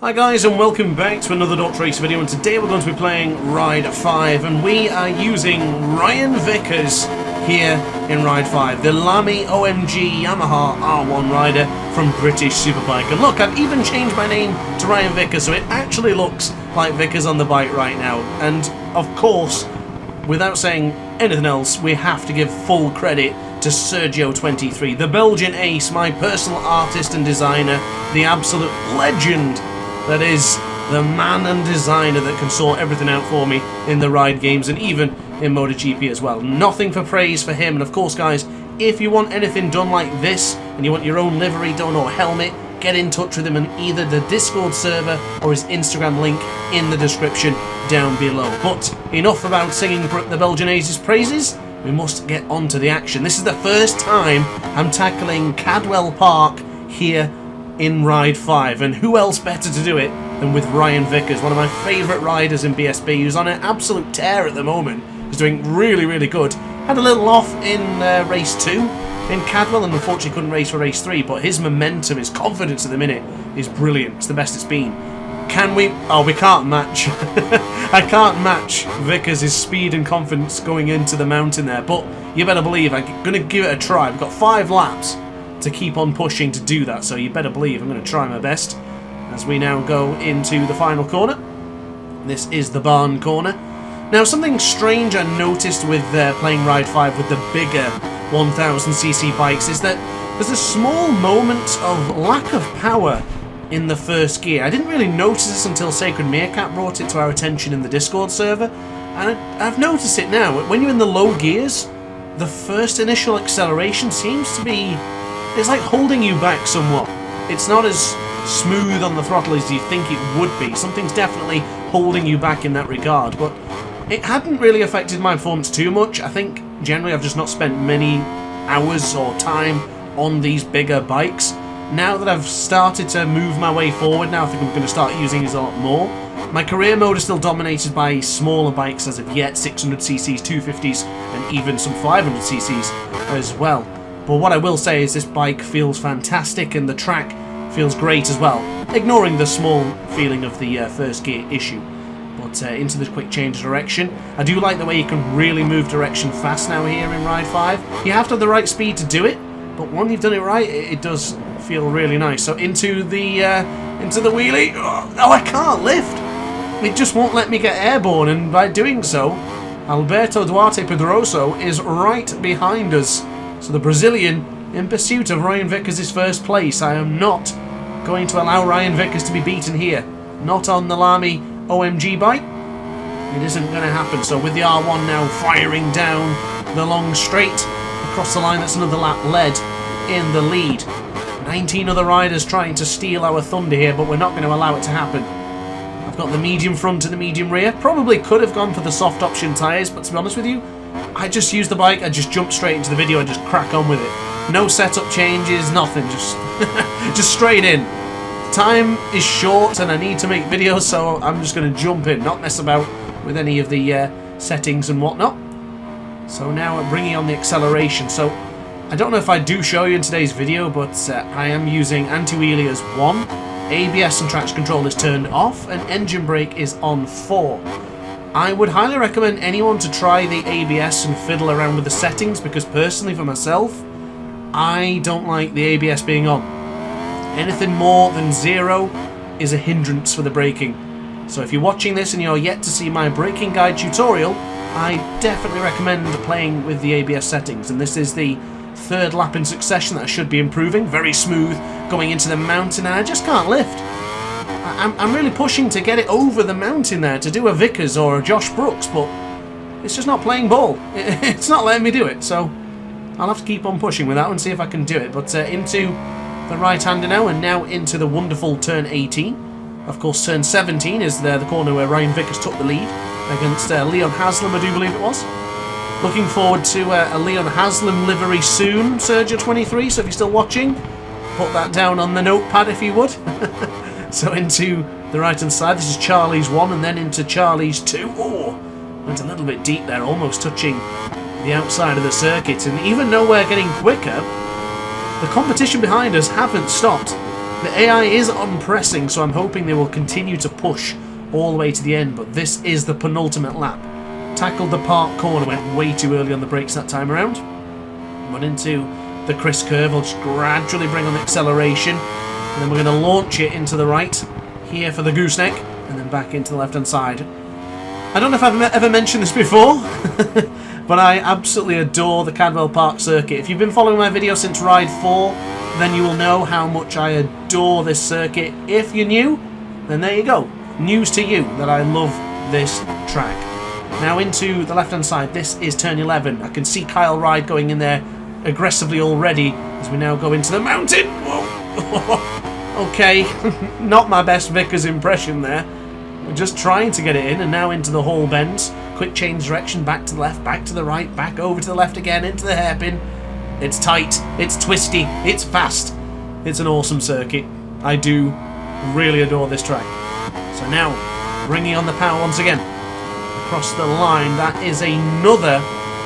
Hi guys, and welcome back to another DrAce video, and today we're going to be playing Ride 5, and we are using Ryan Vickers here in Ride 5, the LAMI OMG Yamaha R1 rider from British Superbike. And look, I've even changed my name to Ryan Vickers, so it actually looks like Vickers on the bike right now. And of course, without saying anything else, we have to give full credit to SirChioXXIII, the Belgian Ace, my personal artist and designer, the absolute legend that is the man and designer that can sort everything out for me in the ride games and even in MotoGP as well. Nothing for praise for him. And of course, guys, if you want anything done like this and you want your own livery done or helmet, get in touch with him in either the Discord server or his Instagram link in the description down below. But enough about singing the Belgian Ace's praises. We must get on to the action. This is the first time I'm tackling Cadwell Park here in Ride 5, and who else better to do it than with Ryan Vickers, one of my favourite riders in BSB, who's on an absolute tear at the moment. He's doing really, really good. Had a little off in race 2 in Cadwell, and unfortunately couldn't race for race 3, but his momentum, his confidence at the minute is brilliant. It's the best it's been. Can we? Oh, we can't match. I can't match Vickers' speed and confidence going into the mountain there, but you better believe I'm going to give it a try. We've got 5 laps to keep on pushing to do that, so you better believe I'm going to try my best as we now go into the final corner. This is the barn corner. Now, something strange I noticed with playing Ride 5 with the bigger 1000cc bikes is that there's a small moment of lack of power in the first gear. I didn't really notice this until Sacred Meerkat brought it to our attention in the Discord server, and I've noticed it now. When you're in the low gears, the first initial acceleration seems to be, it's like holding you back somewhat. It's not as smooth on the throttle as you think it would be. Something's definitely holding you back in that regard, but it hadn't really affected my performance too much. I think generally I've just not spent many hours or time on these bigger bikes. Now that I've started to move my way forward, now I think I'm going to start using these a lot more. My career mode is still dominated by smaller bikes as of yet, 600ccs, 250s, and even some 500ccs as well. But what I will say is this bike feels fantastic and the track feels great as well, ignoring the small feeling of the first gear issue. But into the quick change of direction. I do like the way you can really move direction fast now here in Ride 5. You have to have the right speed to do it, but when you've done it right, it does feel really nice. So into the wheelie. Oh, I can't lift. It just won't let me get airborne, and by doing so, Alberto Duarte Pedroso is right behind us. So the Brazilian in pursuit of Ryan Vickers' first place. I am not going to allow Ryan Vickers to be beaten here. Not on the LAMI OMG bike. It isn't going to happen. So with the R1 now firing down the long straight across the line, that's another lap led in the lead. 19 other riders trying to steal our thunder here, but we're not going to allow it to happen. I've got the medium front and the medium rear. Probably could have gone for the soft option tyres, but to be honest with you, I just use the bike, I just jump straight into the video and just crack on with it. No setup changes, nothing, just just straight in. Time is short and I need to make videos, so I'm just going to jump in, not mess about with any of the settings and whatnot. So now I'm bringing on the acceleration. So I don't know if I do show you in today's video, but I am using anti-wheelie as 1, ABS and traction control is turned off, and engine brake is on 4. I would highly recommend anyone to try the ABS and fiddle around with the settings, because personally for myself, I don't like the ABS being on. Anything more than 0 is a hindrance for the braking. So if you're watching this and you're yet to see my braking guide tutorial, I definitely recommend playing with the ABS settings. And this is the 3rd lap in succession that I should be improving. Very smooth going into the mountain, and I just can't lift. I'm really pushing to get it over the mountain there to do a Vickers or a Josh Brooks, but it's just not playing ball. It's not letting me do it, so I'll have to keep on pushing with that one and see if I can do it. But into the right-hander now, and now into the wonderful turn 18. Of course, turn 17 is the corner where Ryan Vickers took the lead against Leon Haslam, I do believe it was. Looking forward to a Leon Haslam livery soon, SirChioXXIII, so if you're still watching, put that down on the notepad if you would. So into the right-hand side, this is Charlie's 1, and then into Charlie's 2. Oh, went a little bit deep there, almost touching the outside of the circuit. And even though we're getting quicker, the competition behind us haven't stopped. The AI is unpressing, so I'm hoping they will continue to push all the way to the end, but this is the penultimate lap. Tackled the park corner, went way too early on the brakes that time around. Run into the Chris curve, I'll just gradually bring on the acceleration, and then we're going to launch it into the right, here for the gooseneck, and then back into the left-hand side. I don't know if I've ever mentioned this before, but I absolutely adore the Cadwell Park circuit. If you've been following my video since Ride 4, then you will know how much I adore this circuit. If you're new, then there you go. News to you that I love this track. Now into the left-hand side, this is turn 11. I can see Kyle Ride going in there aggressively already as we now go into the mountain. Whoa. Okay, not my best Vickers impression there. We're just trying to get it in, and now into the hall bends. Quick change direction, back to the left, back to the right, back over to the left again, into the hairpin. It's tight, it's twisty, it's fast. It's an awesome circuit. I do really adore this track. So now, bringing on the power once again. Across the line, that is another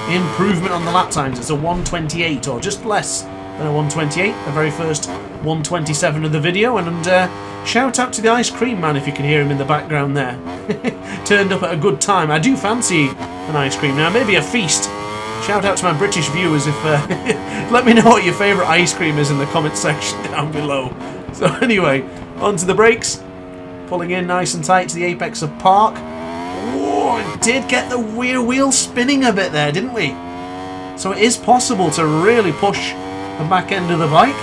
improvement on the lap times. It's a 1:28, or just less than a 1:28. The very first 1:27 of the video, and shout out to the ice cream man if you can hear him in the background there. Turned up at a good time. I do fancy an ice cream now, maybe a feast. Shout out to my British viewers if let me know what your favourite ice cream is in the comment section down below. So anyway, onto the brakes. Pulling in nice and tight to the apex of park. Oh, it did get the rear wheel spinning a bit there, didn't we? So it is possible to really push the back end of the bike.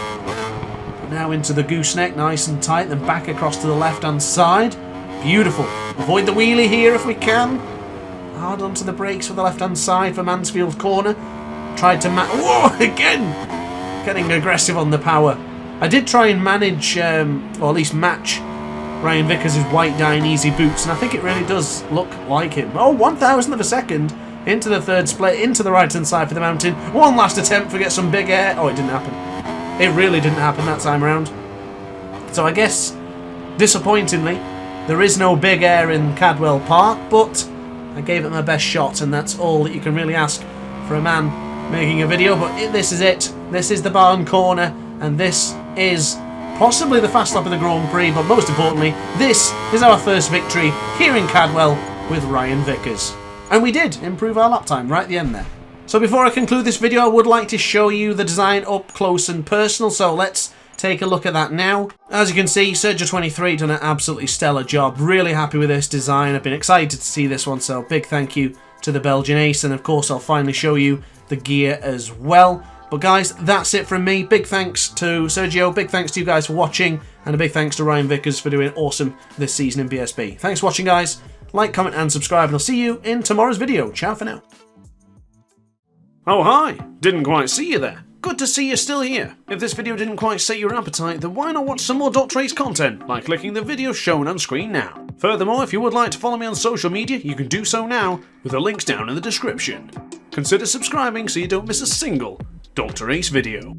Now into the gooseneck, nice and tight, then back across to the left-hand side. Beautiful. Avoid the wheelie here if we can. Hard onto the brakes for the left-hand side for Mansfield corner. Tried to whoa, again! Getting aggressive on the power. I did try and manage, or at least match, Ryan Vickers' white Dine Easy boots, and I think it really does look like him. Oh, 1,000th of a second into the third split, into the right-hand side for the mountain. One last attempt to get some big air. Oh, it didn't happen. It really didn't happen that time around. So I guess, disappointingly, there is no big air in Cadwell Park, but I gave it my best shot, and that's all that you can really ask for a man making a video. But this is it. This is the barn corner, and this is possibly the fast lap of the Grand Prix, but most importantly, this is our first victory here in Cadwell with Ryan Vickers. And we did improve our lap time right at the end there. So before I conclude this video, I would like to show you the design up close and personal, so let's take a look at that now. As you can see, SirChioXXIII done an absolutely stellar job. Really happy with this design. I've been excited to see this one, so big thank you to the Belgian Ace, and of course I'll finally show you the gear as well. But guys, that's it from me. Big thanks to Sergio, big thanks to you guys for watching, and a big thanks to Ryan Vickers for doing awesome this season in BSB. Thanks for watching, guys. Like, comment and subscribe, and I'll see you in tomorrow's video. Ciao for now. Oh hi, didn't quite see you there. Good to see you're still here. If this video didn't quite set your appetite, then why not watch some more DrAce content by clicking the video shown on screen now. Furthermore, if you would like to follow me on social media, you can do so now with the links down in the description. Consider subscribing so you don't miss a single DrAce video.